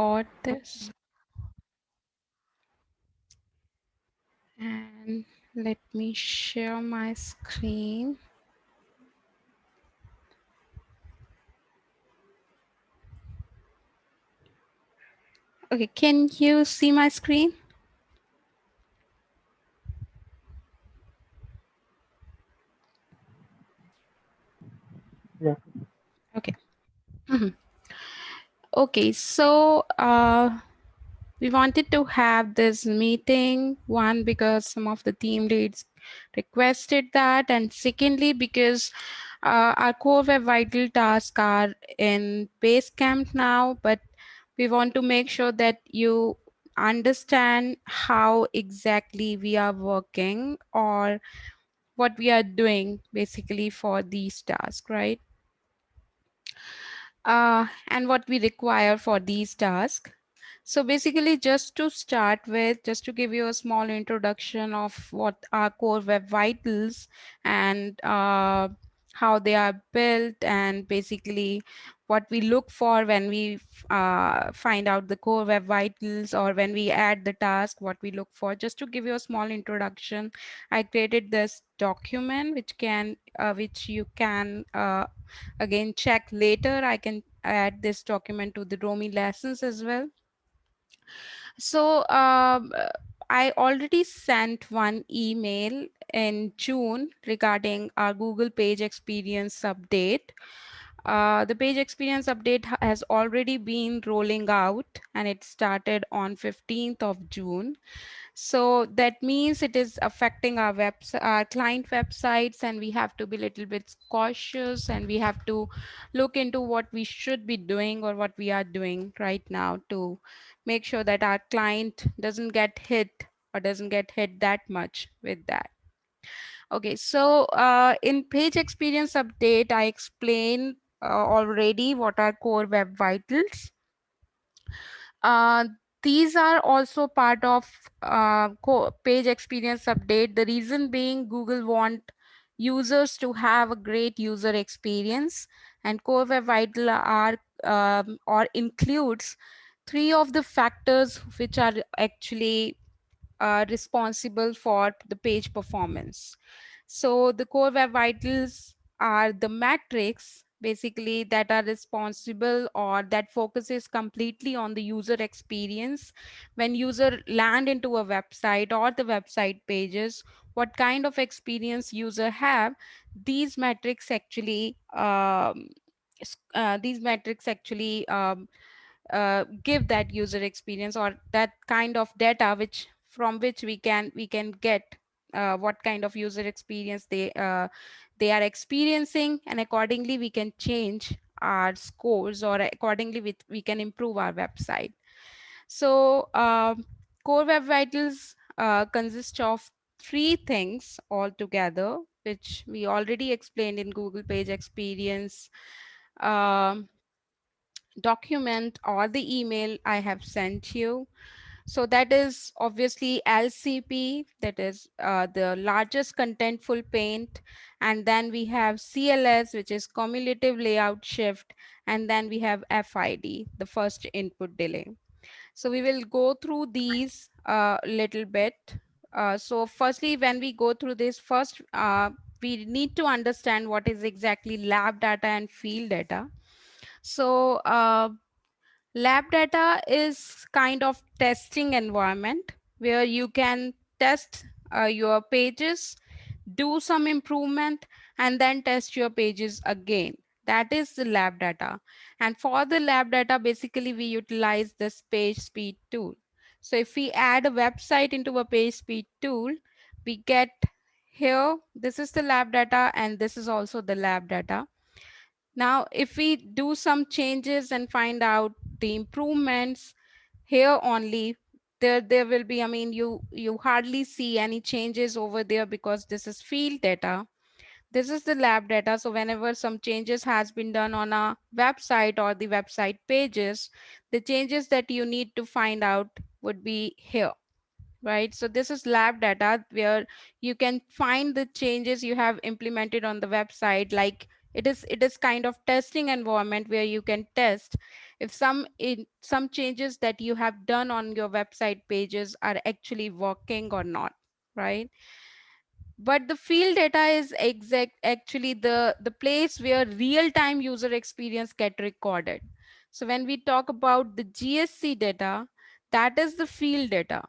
record this and let me share my screen. Okay, can you see my screen? Yeah. Okay. Mhm. Okay, so we wanted to have this meeting, one because some of the team leads requested that, and secondly because our core web vital tasks are in Basecamp now, but we want to make sure that you understand how exactly we are working or what we are doing basically for these tasks, right? And what we require for these tasks. So basically, just to start with, just to give you a small introduction of what are core web vitals and how they are built, and basically what we look for when we find out the core web vitals, or when we add the task, what we look for. Just to give you a small introduction, I created this document which you can again check later. I can add this document to the Romi lessons as well. So I already sent one email in June regarding our Google Page Experience update. The page experience update has already been rolling out, and it started on 15th of June. So that means it is affecting our client websites, and we have to be a little bit cautious, and we have to look into what we should be doing or what we are doing right now to make sure that our client doesn't get hit or doesn't get hit that much with that. Okay, so in page experience update, I explained already what are core web vitals. uh, these are also part of page experience update. The reason being, Google want users to have a great user experience, and core web vital are or includes three of the factors which are actually responsible for the page performance. So the core web vitals are the metrics basically that are responsible or that focuses completely on the user experience. When user land into a website or the website pages, what kind of experience user have, these metrics actually give that user experience, or that kind of data which from which we can get what kind of user experience they are experiencing, and accordingly we can change our scores, or accordingly we can improve our website. So core web vitals consist of three things altogether, which we already explained in Google Page Experience um, document or the email I have sent you. So that is obviously LCP, that is the largest contentful paint, and then we have CLS, which is cumulative layout shift, and then we have FID, the first input delay. So we will go through these a little bit. So firstly, when we go through this first, we need to understand what is exactly lab data and field data. So lab data is kind of testing environment where you can test your pages, do some improvement, and then test your pages again. That is the lab data. And for the lab data, basically we utilize this page speed tool. So if we add a website into a page speed tool, we get here, this is the lab data, and this is also the lab data. Now, if we do some changes and find out the improvements here only, there will be, I mean, you hardly see any changes over there because this is field data. This is the lab data. So whenever some changes has been done on a website or the website pages, the changes that you need to find out would be here, right? So this is lab data where you can find the changes you have implemented on the website, like It is kind of testing environment where you can test if some changes that you have done on your website pages are actually working or not, right? But the field data is exact actually the place where real time user experience get recorded. So when we talk about the GSC data, that is the field data.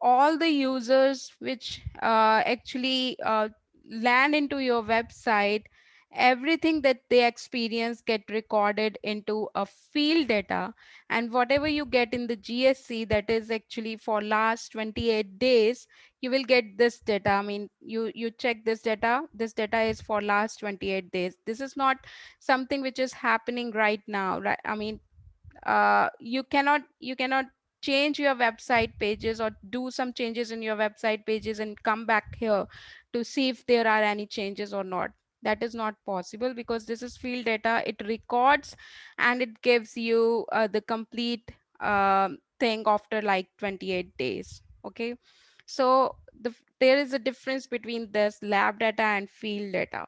All the users which actually land into your website, everything that they experience get recorded into a field data. And whatever you get in the GSC, that is actually for last 28 days, you will get this data. I mean, you check this data, this data is for last 28 days. This is not something which is happening right now, right? I mean, you cannot change your website pages or do some changes in your website pages and come back here to see if there are any changes or not. That is not possible because this is field data. It records and it gives you the complete thing after like 28 days. Okay, so there is a difference between this lab data and field data.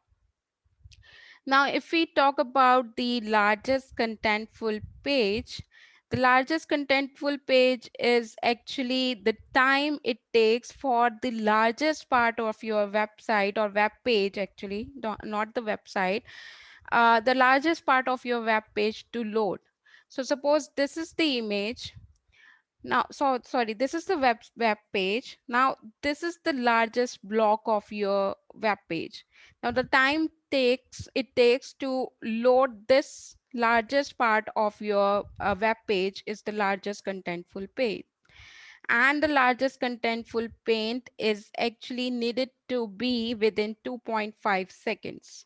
Now, if we talk about the largest contentful page, the largest contentful page is actually the time it takes for the largest part of your website or web page, actually, not the website, the largest part of your web page to load. So, suppose this is the image now. So sorry, this is the web page. Now this is the largest block of your web page. Now the time takes it takes to load this largest part of your web page is the largest contentful page. And the largest contentful paint is actually needed to be within 2.5 seconds.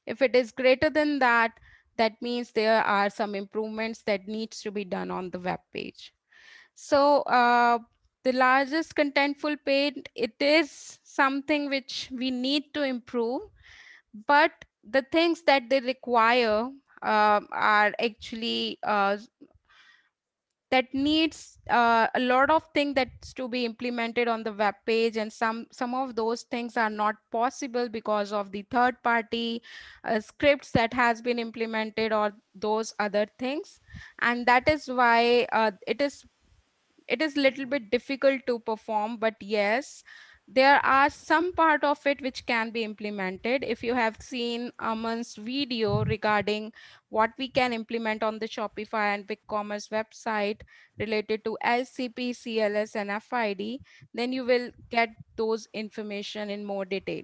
If it is greater than that, that means there are some improvements that needs to be done on the web page. So the largest contentful paint, it is something which we need to improve, but the things that they require are actually that needs a lot of things that's to be implemented on the web page, and some of those things are not possible because of the third party scripts that has been implemented or those other things. And that is why it is little bit difficult to perform. But yes, there are some part of it which can be implemented. If you have seen Aman's video regarding what we can implement on the Shopify and BigCommerce website related to LCP, CLS, and FID, then you will get those information in more detail.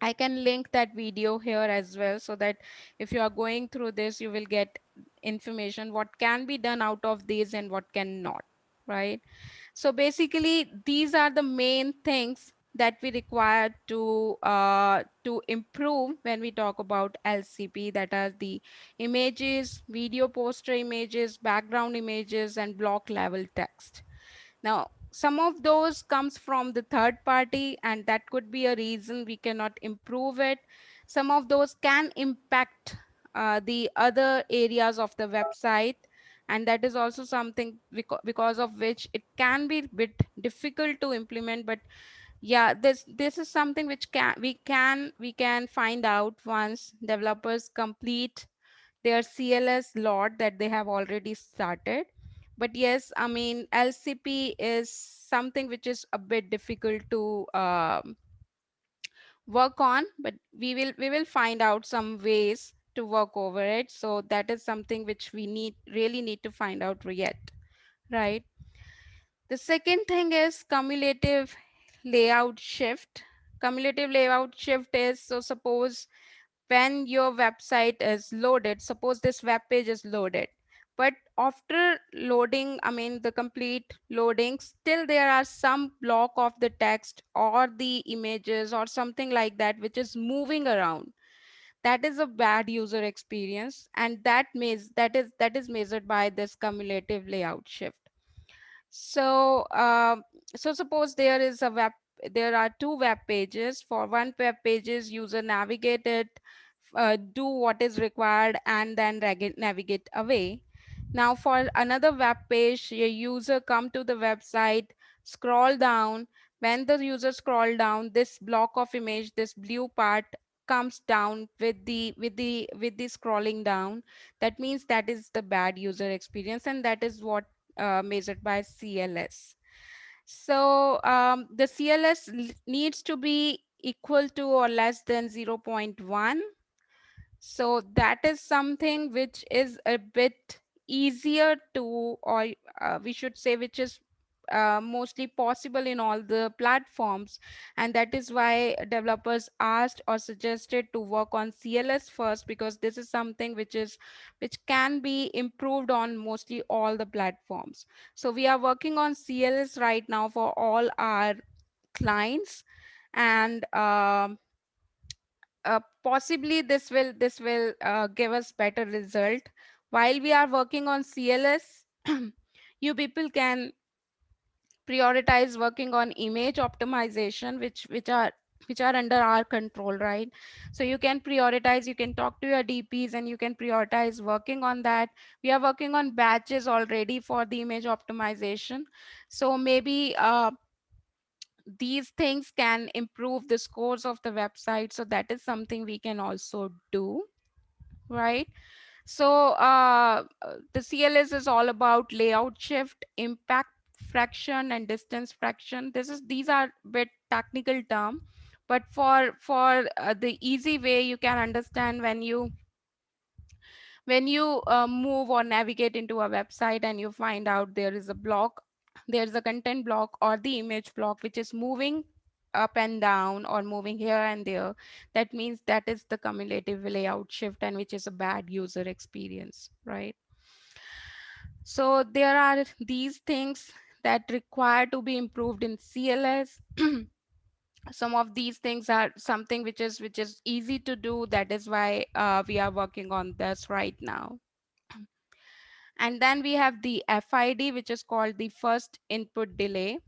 I can link that video here as well, so that if you are going through this, you will get information what can be done out of these and what cannot, right? So basically, these are the main things that we require to improve when we talk about LCP. That are the images, video poster images, background images, and block level text. Now, some of those comes from the third party, and that could be a reason we cannot improve it. Some of those can impact the other areas of the website, and that is also something because of which it can be a bit difficult to implement. But yeah, this is something which we can find out once developers complete their CLS lot that they have already started. But yes, I mean, LCP is something which is a bit difficult to work on, but we will find out some ways to work over it. So that is something which we really need to find out yet, right? The second thing is cumulative layout shift. Cumulative layout shift is, so suppose when your website is loaded, suppose this web page is loaded, but after loading, I mean the complete loading, still there are some block of the text or the images or something like that which is moving around. That is a bad user experience, and that is measured by this cumulative layout shift. So so suppose there are two web pages. For one web pages, user navigate it, do what is required, and then navigate away. Now for another web page, a user come to the website, scroll down. When the user scroll down, this block of image, this blue part comes down with the scrolling down, that means that is the bad user experience, and that is what measured by CLS. So the CLS needs to be equal to or less than zero point 0.1. So that is something which is a bit easier to, or we should say, which is mostly possible in all the platforms. And that is why developers asked or suggested to work on CLS first, because this is something which can be improved on mostly all the platforms. So we are working on CLS right now for all our clients. And possibly this will give us better result. While we are working on CLS, you people can prioritize working on image optimization, which are under our control, right? So you can prioritize, you can talk to your DPs, and you can prioritize working on that. We are working on batches already for the image optimization. So maybe these things can improve the scores of the website, so that is something we can also do, right? So the CLS is all about layout shift, impact fraction, and distance fraction. These are bit technical term, but for the easy way you can understand, when you move or navigate into a website and you find out there is a block, there's a content block or the image block which is moving up and down or moving here and there, that means that is the cumulative layout shift, and which is a bad user experience, right? So there are these things that require to be improved in CLS. Some of these things are something which is easy to do, that is why we are working on this right now. And then we have the FID, which is called the first input delay.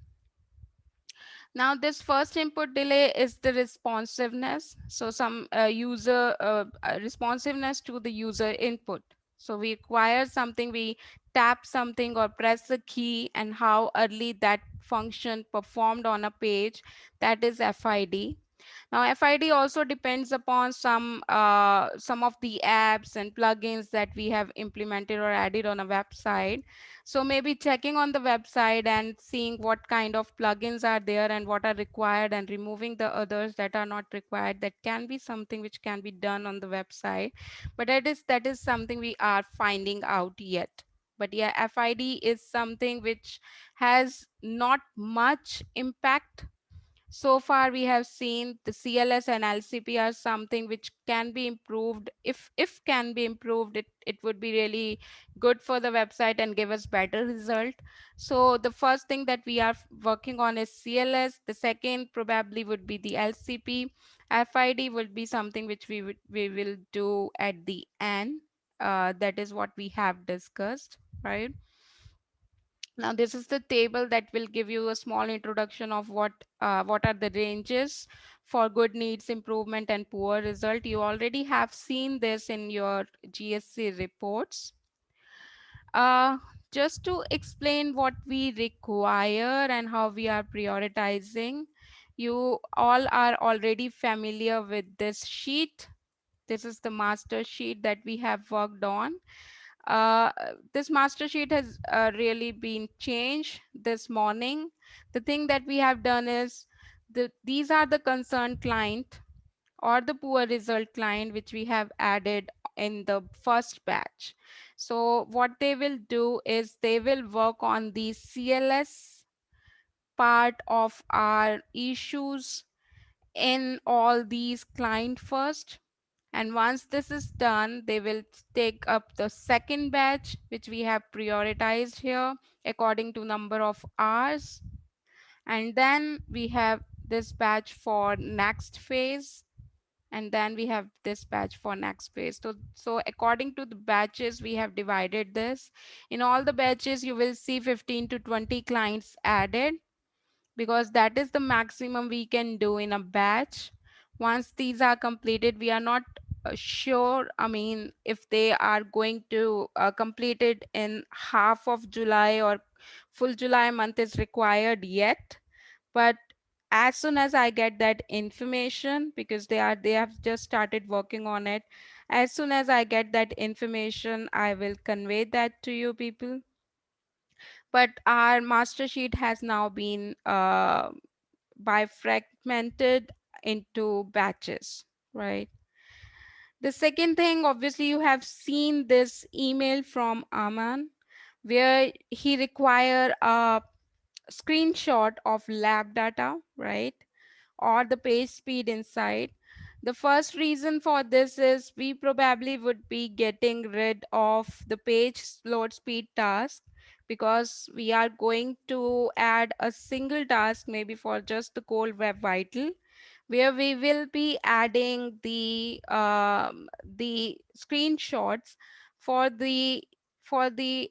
Now, this first input delay is the responsiveness. So some user responsiveness to the user input. So we acquire something, we tap something or press a key, and how early that function performed on a page, that is FID. Now, FID also depends upon some of the apps and plugins that we have implemented or added on a website. So maybe checking on the website and seeing what kind of plugins are there and what are required, and removing the others that are not required. That can be something which can be done on the website, but that is something we are finding out yet. But yeah, FID is something which has not much impact. So far we have seen the CLS and LCP are something which can be improved. If can be improved, it would be really good for the website and give us better result. So the first thing that we are working on is CLS. The second probably would be the LCP. FID would be something which we will do at the end. That is what we have discussed, right? Now, this is the table that will give you a small introduction of what are the ranges for good needs improvement and poor result. You already have seen this in your GSC reports. Uh, just to explain what we require and how we are prioritizing, you all are already familiar with this sheet. This is the master sheet that we have worked on. uh, this master sheet has really been changed this morning. The thing that we have done is, these are the concerned client or the poor result client which we have added in the first batch. So what they will do is they will work on the CLS part of our issues in all these client first. And once this is done, they will take up the second batch, which we have prioritized here according to number of hours. And then we have this batch for next phase. And then we have this batch for next phase. So according to the batches, we have divided this. In all the batches, you will see 15 to 20 clients added, because that is the maximum we can do in a batch. Once these are completed, we are not sure, I mean, if they are going to complete it in half of July or full July month is required yet. But as soon as I get that information, because they have just started working on it, as soon as I get that information, I will convey that to you people. But our master sheet has now been bifragmented into batches, right? The second thing, obviously, you have seen this email from Aman where he require a screenshot of lab data, right? Or the page speed inside. The first reason for this is we probably would be getting rid of the page load speed task, because we are going to add a single task maybe for just the Core Web Vital, where we will be adding the screenshots for the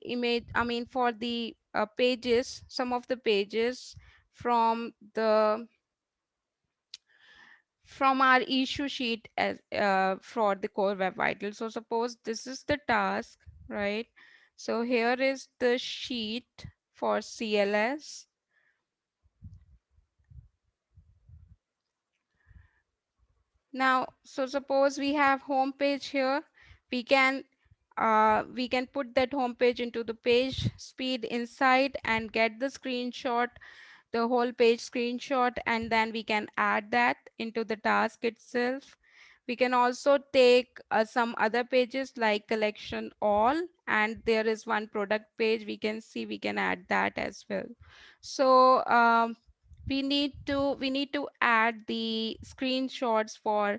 image, I mean for the pages, some of the pages from the from our issue sheet as for the Core Web Vital. So suppose this is the task, right? So here is the sheet for CLS. Now, so suppose we have home page here, we can we can put that home page into the page speed inside and get the screenshot, the whole page screenshot, and then we can add that into the task itself. We can also take some other pages like collection all, and there is one product page, we can see we can add that as well. So we need to add the screenshots for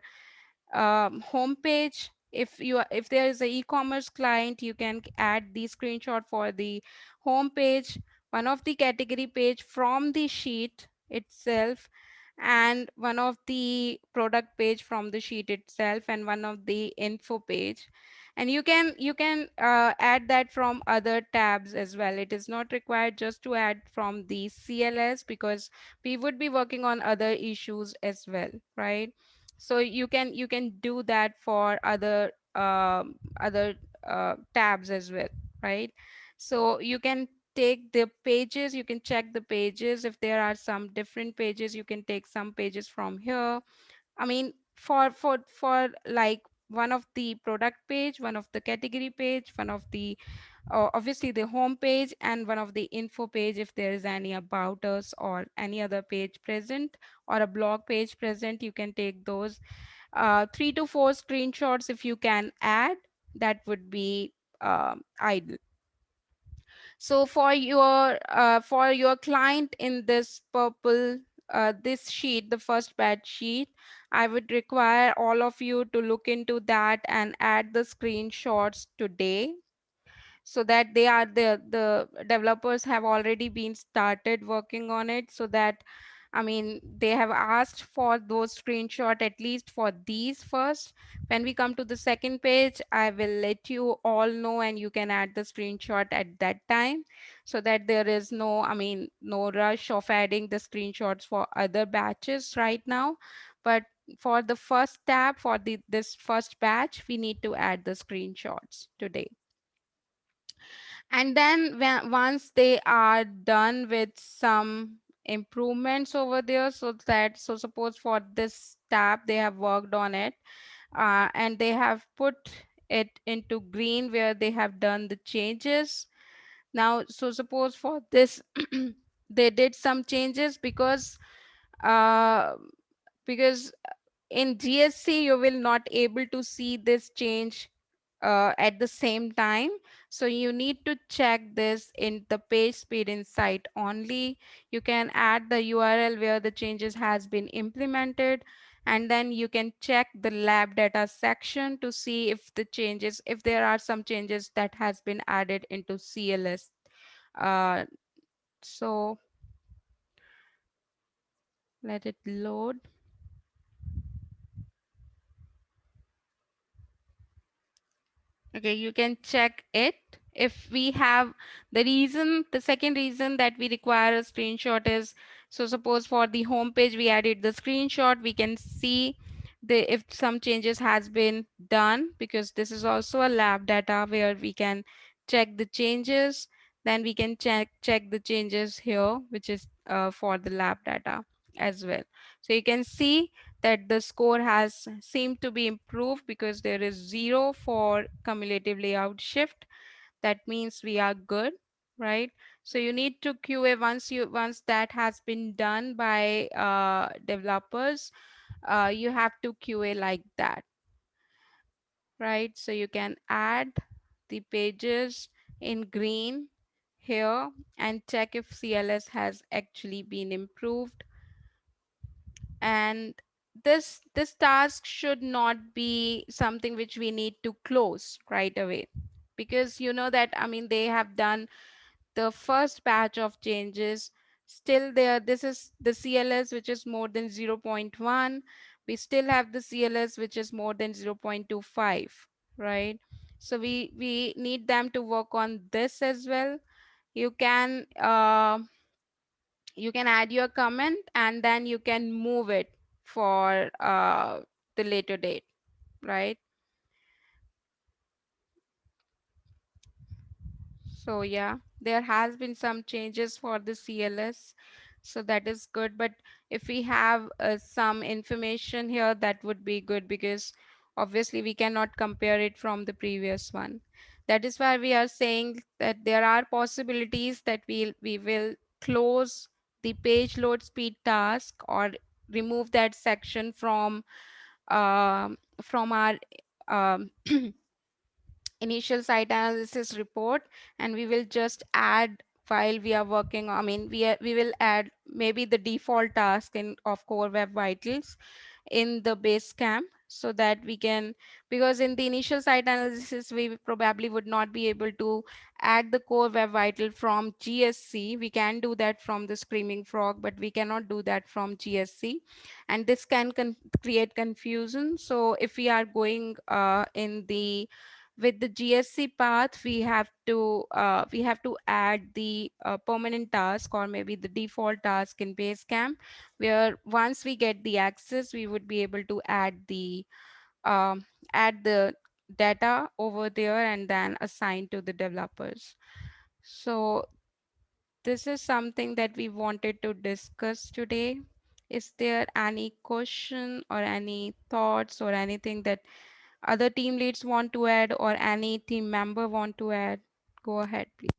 homepage. If there is a e-commerce client, you can add the screenshot for the homepage, one of the category page from the sheet itself, and one of the product page from the sheet itself, and one of the info page. And you can add that from other tabs as well. It is not required just to add from the CLS, because we would be working on other issues as well, right? So you can do that for other tabs as well, right? So you can take the pages, you can check the pages. If there are some different pages, you can take some pages from here. I mean, for like one of the product page, one of the category page, one of the obviously the home page, and one of the info page, if there is any about us or any other page present, or a blog page present, you can take those 3 to 4 screenshots. If you can add, that would be ideal. So for your client in this purple this sheet, the first batch sheet, I would require all of you to look into that and add the screenshots today, so that the developers have already been started working on it. So that, I mean, they have asked for those screenshot at least for these first. When we come to the second page, I will let you all know, and you can add the screenshot at that time, so that there is no, I mean, no rush of adding the screenshots for other batches right now. But for the first tab, for the this first batch, we need to add the screenshots today. And then once they are done with some improvements over there, so suppose for this tab they have worked on it, and they have put it into green where they have done the changes. Now, so suppose for this they did some changes, uh, because in GSC you will not able to see this change at the same time. So you need to check this in the page speed insight only. You can add the URL where the changes has been implemented, and then you can check the lab data section to see if the changes, if there are some changes that has been added into CLS. uh, so let it load. Okay, you can check it. If we have the second reason that we require a screenshot is, so suppose for the home page we added the screenshot, we can see the if some changes has been done, because this is also a lab data where we can check the changes. Then we can check the changes here, which is for the lab data. as well. So you can see that the score has seemed to be improved because there is 0 for cumulative layout shift. That means we are good, right? So you need to QA once that has been done by developers. You have to QA like that, right? So you can add the pages in green here and check if CLS has actually been improved. And this task should not be something which we need to close right away, because you know that, I mean, they have done the first batch of changes. Still there, this is the CLS which is more than zero point 0.1. We still have the CLS which is more than 0.25, right? So we need them to work on this as well. You can you can add your comment and then you can move it for the later date, right? So yeah, there has been some changes for the CLS, so that is good. But if we have some information here, that would be good, because obviously we cannot compare it from the previous one. That is why we are saying that there are possibilities that we will close the page load speed task or remove that section from our um, initial site analysis report, and we will just add while we are working. I mean, we will add maybe the default task in of Core Web Vitals in the base camp, so that we can, because in the initial site analysis we probably would not be able to add the Core Web Vital from GSC. We can do that from the Screaming Frog, but we cannot do that from GSC, and this can create confusion. So if we are going in the with the GSC path, we have to add the permanent task or maybe the default task in Basecamp, where once we get the access, we would be able to um, add the data over there and then assign to the developers. So this is something that we wanted to discuss today. Is there any question or any thoughts or anything that other team leads want to add or any team member want to add? Go ahead, please.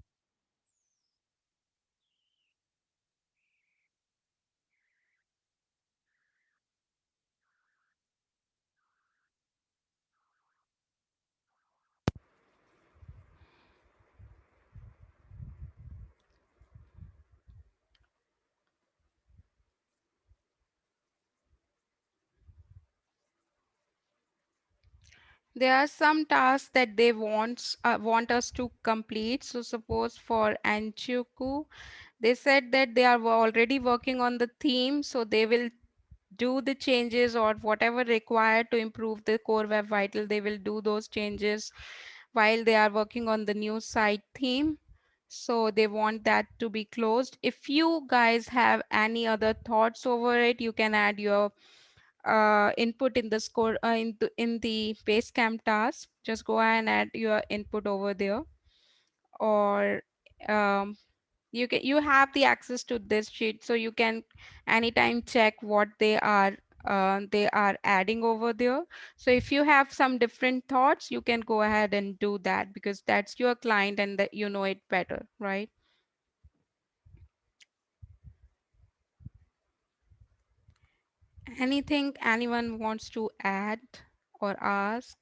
There are some tasks that they want us to complete. So suppose for Anchuku, they said that they are already working on the theme, so they will do the changes or whatever required to improve the Core Web Vital. They will do those changes while they are working on the new site theme. So they want that to be closed. If you guys have any other thoughts over it, you can add your input in the score in the Basecamp task. Just go ahead and add your input over there, or um, you have the access to this sheet, so you can anytime check what they are adding over there. So if you have some different thoughts, you can go ahead and do that, because that's your client and that you know it better, right? Anything anyone wants to add or ask?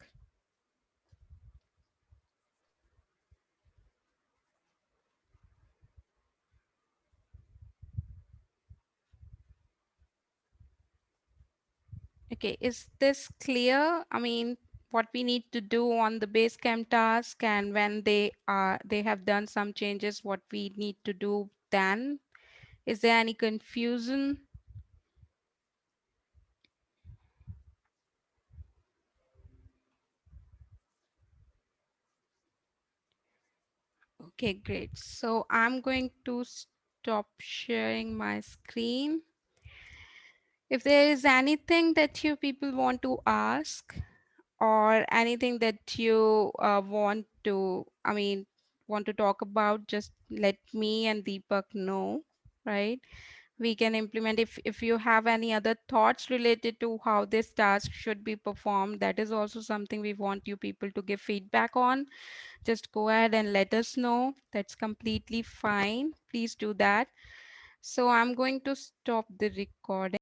Okay, is this clear? I mean, what we need to do on the Basecamp task, and when they have done some changes, what we need to do then? Is there any confusion? Okay, great. So I'm going to stop sharing my screen. If there is anything that you people want to ask or anything that you I mean, want to talk about, just let me and Deepak know, right? we can implement. If you have any other thoughts related to how this task should be performed, that is also something we want you people to give feedback on. Just go ahead and let us know. That's completely fine. Please do that. So I'm going to stop the recording.